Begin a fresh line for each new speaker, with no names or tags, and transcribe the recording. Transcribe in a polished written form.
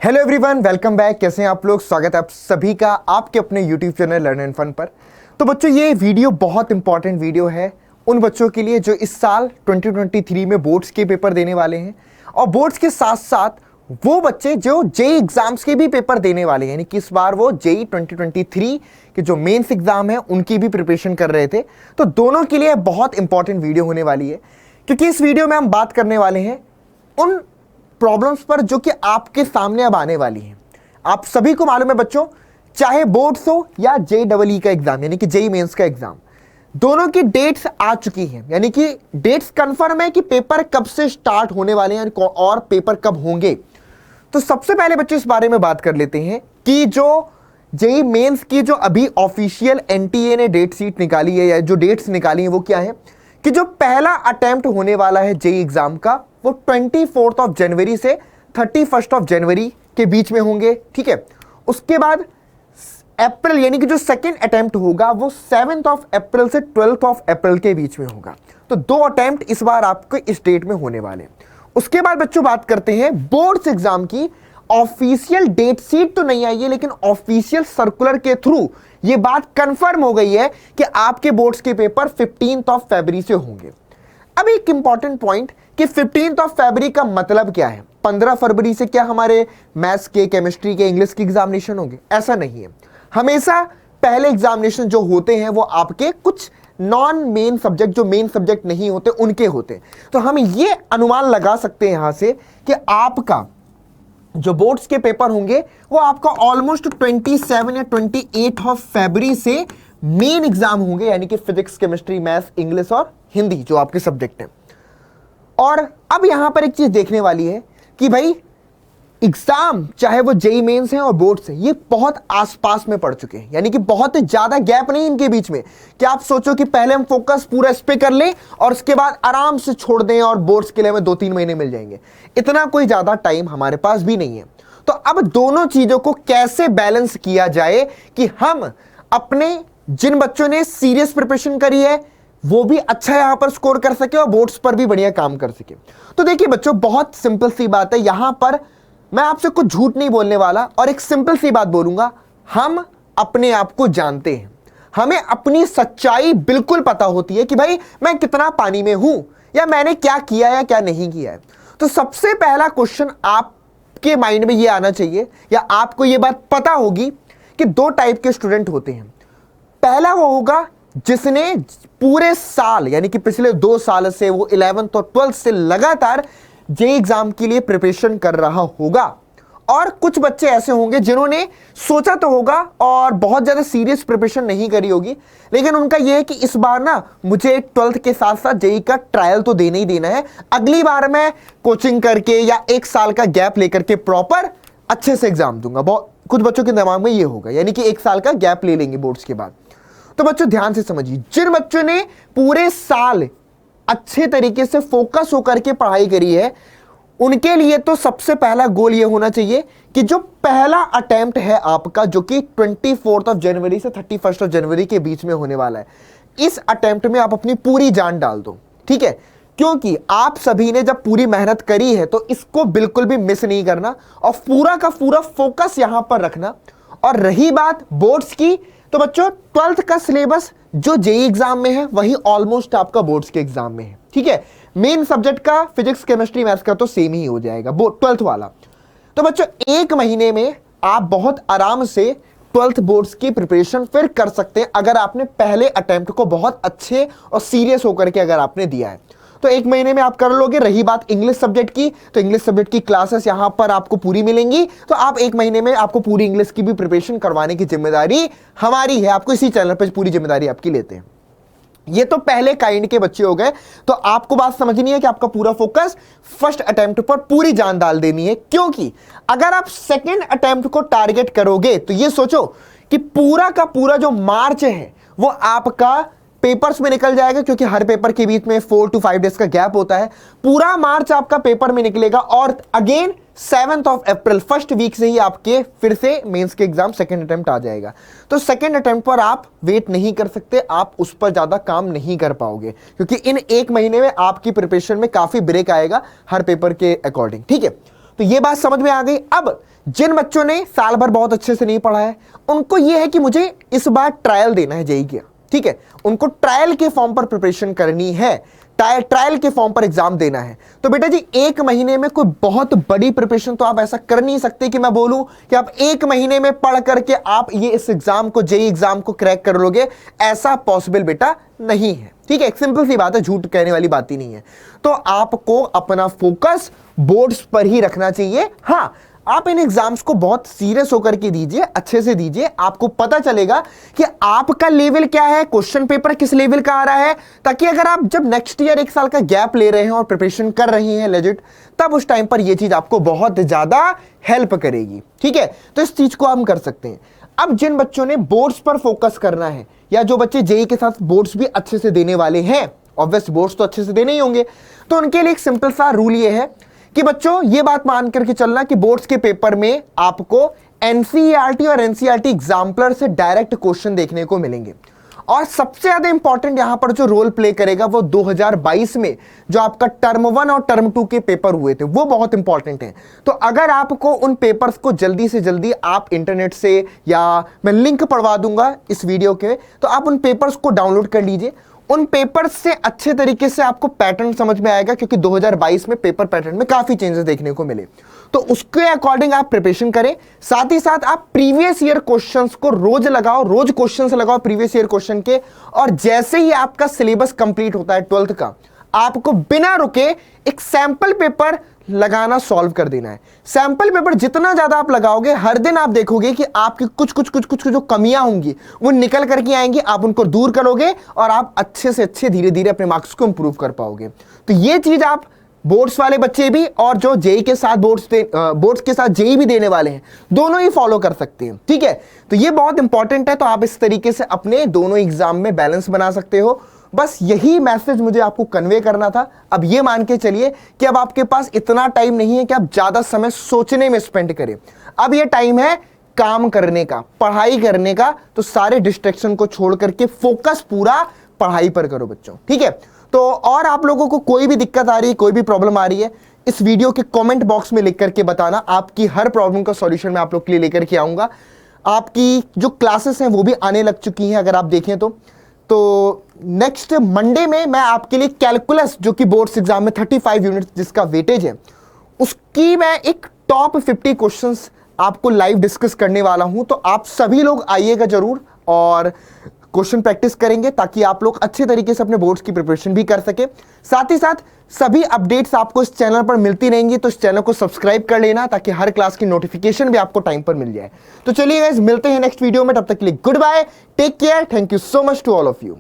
Hello everyone, welcome back. कैसे हैं आप लोग? स्वागत है आप सभी का आपके अपने YouTube channel learn and fun पर। तो बच्चों, ये वीडियो बहुत इंपॉर्टेंट वीडियो है उन बच्चों के लिए जो इस साल 2023 में बोर्ड्स के पेपर देने वाले हैं, और बोर्ड्स के साथ साथ वो बच्चे जो जेई एग्जाम्स के भी पेपर देने वाले हैं, यानी कि इस बार वो जेई 2023 के जो मेंस एग्जाम है उनकी भी प्रिपरेशन कर रहे थे। तो दोनों के लिए बहुत इंपॉर्टेंट वीडियो होने वाली है, क्योंकि इस वीडियो में हम बात करने वाले हैं उन प्रॉब्लम्स पर जो कि आपके सामने अब आने वाली हैं। आप सभी को मालूम है बच्चों, चाहे बोर्ड्स हो या जेईई का एग्जाम यानी कि जेई मेंस का एग्जाम, दोनों की डेट्स आ चुकी हैं, यानी कि डेट्स कंफर्म है कि पेपर कब से स्टार्ट होने वाले हैं और पेपर कब होंगे। तो सबसे पहले बच्चों इस बारे में बात कर लेते हैं कि जो जेई मेंस की जो अभी ऑफिशियल एनटीए ने डेट शीट निकाली है या जो डेट्स निकाली है वो क्या है कि जो पहला अटेम्प्ट होने वाला है जेई एग्जाम का वो 24 ऑफ जनवरी से 31 ऑफ जनवरी के बीच में होंगे। ठीक है, उसके बाद अप्रैल यानी कि जो सेकंड अटेम्प्ट होगा वो 7 ऑफ अप्रैल से 12 ऑफ अप्रैल के बीच में होगा। तो 2 अटेम्प्ट इस बार आपको इस डेट में होने वाले। उसके बाद बच्चों बात करते हैं बोर्ड्स एग्जाम की। ऑफिशियल डेट शीट तो नहीं आई है, लेकिन ऑफिशियल सर्कुलर के थ्रू ये बात कंफर्म हो गई है कि आपके बोर्ड्स के पेपर 15 ऑफ फरवरी से होंगे। अब एक इंपॉर्टेंट पॉइंट कि 15 ऑफ फरवरी का मतलब क्या है? 15 फरवरी से क्या हमारे मैथ्स के, केमिस्ट्री के, इंग्लिश के एग्जामिनेशन होंगे? ऐसा नहीं है। हमेशा पहले एग्जामिनेशन जो होते हैं वो आपके कुछ नॉन मेन सब्जेक्ट, जो मेन सब्जेक्ट नहीं होते उनके होते हैं। तो हम ये अनुमान लगा सकते हैं यहां से कि आपका जो बोर्ड्स के पेपर होंगे वो आपका ऑलमोस्ट 27 या 28 ऑफ फरवरी से मेन एग्जाम होंगे, यानी कि फिजिक्स, केमिस्ट्री, मैथ्स, इंग्लिश और हिंदी जो आपके सब्जेक्ट हैं। और अब यहां पर एक चीज देखने वाली है कि भाई एग्जाम चाहे वो जेई मेंस हैं और बोर्ड्स हैं, ये बहुत आसपास में पड़ चुके हैं, यानी कि बहुत ज्यादा गैप नहीं इनके बीच में कि आप सोचो कि पहले हम फोकस पूरा इस पे कर लें और उसके बाद आराम से छोड़ दें और बोर्ड्स के लिए हमें 2-3 महीने मिल जाएंगे। इतना कोई ज्यादा टाइम हमारे पास भी नहीं है। तो अब दोनों चीजों को कैसे बैलेंस किया जाए कि हम अपने जिन बच्चों ने सीरियस प्रिपरेशन करी है वो भी अच्छा यहां पर स्कोर कर सके और बोर्ड्स पर भी बढ़िया काम कर सके। तो देखिए बच्चों, बहुत सिंपल सी बात है, यहां पर मैं आपसे कुछ झूठ नहीं बोलने वाला और एक सिंपल सी बात बोलूंगा। हम अपने आप को जानते हैं, हमें अपनी सच्चाई बिल्कुल पता होती है कि भाई मैं कितना पानी में हूं या मैंने क्या किया या क्या नहीं किया है। तो सबसे पहला क्वेश्चन आपके माइंड में यह आना चाहिए या आपको यह बात पता होगी कि 2 टाइप के स्टूडेंट होते हैं। पहला वो होगा जिसने पूरे साल यानी कि पिछले 2 साल से वो 11th और 12th से लगातार जेई एग्जाम के लिए प्रिपरेशन कर रहा होगा, और कुछ बच्चे ऐसे होंगे जिन्होंने सोचा तो होगा और बहुत ज्यादा सीरियस प्रिपरेशन नहीं करी होगी, लेकिन उनका यह है कि इस बार ना मुझे 12th के साथ साथ जेई का ट्रायल तो देना ही देना है, अगली बार मैं कोचिंग करके या 1 साल का गैप लेकर के प्रॉपर अच्छे से एग्जाम दूंगा। कुछ बच्चों के दिमाग में यह होगा, यानी कि 1 साल का गैप ले लेंगे बोर्ड्स के बाद। तो बच्चों ध्यान से समझिए, जिन बच्चों ने पूरे साल अच्छे तरीके से फोकस होकर के पढ़ाई करी है उनके लिए तो सबसे पहला गोल यह होना चाहिए कि जो पहला अटेम्प्ट है आपका, जो कि 24 ऑफ जनवरी से 31 ऑफ जनवरी के बीच में होने वाला है, इस अटेम्प्ट में आप अपनी पूरी जान डाल दो। ठीक है, क्योंकि आप सभी ने जब पूरी मेहनत करी है तो इसको बिल्कुल भी मिस नहीं करना और पूरा का पूरा फोकस यहां पर रखना। और रही बात बोर्ड्स की, तो बच्चों 12th का सिलेबस जो जेई एग्जाम में है वही ऑलमोस्ट आपका बोर्ड्स के एग्जाम में है। ठीक है, मेन सब्जेक्ट का फिजिक्स, केमिस्ट्री, मैथ्स का तो सेम ही हो जाएगा 12th वाला। तो बच्चों 1 महीने में आप बहुत आराम से 12th बोर्ड्स की प्रिपरेशन फिर कर सकते हैं अगर आपने पहले अटेम्प्ट को बहुत अच्छे और सीरियस होकर के अगर आपने दिया है तो 1 महीने में आप कर लोगे। रही बात इंग्लिश सब्जेक्ट की, तो इंग्लिश सब्जेक्ट की क्लासेस यहां पर आपको पूरी मिलेंगी, तो आप 1 महीने में आपको पूरी इंग्लिश की भी प्रिपरेशन करवाने की जिम्मेदारी हमारी है। आपको इसी चैनल पर पूरी जिम्मेदारी आपकी लेते हैं। ये तो पहले काइंड के बच्चे हो गए। तो आपको बात समझनी है कि आपका पूरा फोकस फर्स्ट अटेम्प्ट पर पूरी जान डाल देनी है, क्योंकि अगर आप सेकेंड अटेम्प्ट को टारगेट करोगे तो ये सोचो कि पूरा का पूरा जो मार्च है वो आपका पेपर्स में निकल जाएगा, क्योंकि हर पेपर के बीच में 4 to 5 डेज का गैप होता है। पूरा मार्च आपका पेपर में निकलेगा और again 7th of April first week से ही आपके फिर से मेंस के एग्जाम सेकंड अटेम्प्ट आ जाएगा। तो सेकंड अटेम्प्ट पर आप वेट नहीं कर सकते, आप उस पर ज्यादा काम नहीं कर पाओगे, क्योंकि इन 1 महीने में आपकी प्रिपरेशन में काफी ब्रेक आएगा हर पेपर के अकॉर्डिंग। ठीक है, तो ये बात समझ में आ गई। अब जिन बच्चों ने साल भर बहुत अच्छे से नहीं पढ़ा है, उनको ये है कि मुझे इस बार ट्रायल देना है जेईई का, ठीक है, उनको ट्रायल के फॉर्म पर प्रिपरेशन करनी है, ट्रायल के फॉर्म पर एग्जाम देना है। तो बेटा जी, एक महीने में कोई बहुत बड़ी प्रिपरेशन तो आप ऐसा कर नहीं सकते कि मैं बोलूं कि आप एक महीने में पढ़ करके आप ये इस एग्जाम को, जेईई एग्जाम को क्रैक कर लोगे। ऐसा पॉसिबल बेटा नहीं है, ठीक है। एक सिंपल सी बात है, झूठ कहने वाली बात ही नहीं है। तो आपको अपना फोकस बोर्ड्स पर ही रखना चाहिए। हाँ, आप इन एग्जाम्स को बहुत सीरियस होकर के दीजिए, अच्छे से दीजिए। आपको पता चलेगा कि आपका लेवल क्या है, क्वेश्चन पेपर किस लेवल का आ रहा है, ताकि अगर आप जब नेक्स्ट ईयर एक साल का गैप ले रहे हैं और प्रिपरेशन कर रहे हैं लेजिट, तब उस टाइम पर यह चीज आपको बहुत ज्यादा हेल्प करेगी, ठीक है। तो इस चीज को हम कर सकते हैं। अब जिन बच्चों ने बोर्ड्स पर फोकस करना है, या जो बच्चे जेईई के साथ बोर्ड्स भी अच्छे से देने वाले हैं, ऑब्वियस बोर्ड्स तो अच्छे से देने ही होंगे, तो उनके लिए एक सिंपल सा रूल ये है कि बच्चों ये बात मान करके चलना कि बोर्ड्स के पेपर में आपको एनसीईआरटी और एनसीईआरटी एग्जाम्पलर से डायरेक्ट क्वेश्चन देखने को मिलेंगे। और सबसे ज्यादा इंपॉर्टेंट यहां पर जो रोल प्ले करेगा वो 2022 में जो आपका टर्म 1 और टर्म 2 के पेपर हुए थे, वो बहुत इंपॉर्टेंट है। तो अगर आपको उन पेपर्स को जल्दी से जल्दी आप इंटरनेट से, या मैं लिंक पढ़वा दूंगा इस वीडियो के, तो आप उन पेपर्स को डाउनलोड कर लीजिए। उन पेपर्स से अच्छे तरीके से आपको पैटर्न समझ में आएगा, क्योंकि 2022 में पेपर पैटर्न में काफी चेंजेस देखने को मिले। तो उसके अकॉर्डिंग आप प्रिपरेशन करें। साथ ही साथ आप प्रीवियस ईयर क्वेश्चंस को रोज लगाओ, रोज क्वेश्चंस लगाओ प्रीवियस ईयर क्वेश्चन के। और जैसे ही आपका सिलेबस कंप्लीट होता है 12th का, आपको बिना रुके एक सैंपल पेपर लगाना, सॉल्व कर देना है। सैंपल पेपर जितना ज्यादा आप लगाओगे, हर दिन आप देखोगे कि आपकी कुछ जो कमियां होंगी वो निकल करके आएंगी, आप उनको दूर करोगे और आप अच्छे से अच्छे धीरे धीरे अपने मार्क्स को इंप्रूव कर पाओगे। तो ये चीज आप बोर्ड्स वाले बच्चे भी और जो जेईई के साथ बोर्ड्स के साथ जेईई भी देने वाले हैं, दोनों ही फॉलो कर सकते हैं, ठीक है। तो ये बहुत इंपॉर्टेंट है। तो आप इस तरीके से अपने दोनों एग्जाम में बैलेंस बना सकते हो। बस यही मैसेज मुझे आपको कन्वे करना था। अब ये मान के चलिए कि अब आपके पास इतना टाइम नहीं है कि आप ज्यादा समय सोचने में स्पेंड करें। अब ये टाइम है काम करने का, पढ़ाई करने का। तो सारे डिस्ट्रैक्शन को छोड़ करके फोकस पूरा पढ़ाई पर करो बच्चों, ठीक है। तो और आप लोगों को कोई भी दिक्कत आ रही है, कोई भी प्रॉब्लम आ रही है, इस वीडियो के कमेंट बॉक्स में लिख करके बताना। आपकी हर प्रॉब्लम का सॉल्यूशन मैं आप लोग के लिए लेकर के आऊंगा। आपकी जो क्लासेस हैं वो भी आने लग चुकी हैं, अगर आप देखें तो नेक्स्ट मंडे में मैं आपके लिए कैलकुलस, जो कि बोर्ड्स एग्जाम में 35 यूनिट जिसका वेटेज है, उसकी मैं एक टॉप 50 क्वेश्चंस आपको लाइव डिस्कस करने वाला हूं। तो आप सभी लोग आइएगा जरूर और क्वेश्चन प्रैक्टिस करेंगे, ताकि आप लोग अच्छे तरीके से अपने बोर्ड्स की प्रिपरेशन भी कर सके। साथ ही साथ सभी अपडेट्स आपको इस चैनल पर मिलती रहेंगी, तो इस चैनल को सब्सक्राइब कर लेना, ताकि हर क्लास की नोटिफिकेशन भी आपको टाइम पर मिल जाए। तो चलिए गाइस, मिलते हैं नेक्स्ट वीडियो में। तब तक के लिए goodbye, take care, thank you so much to all of you.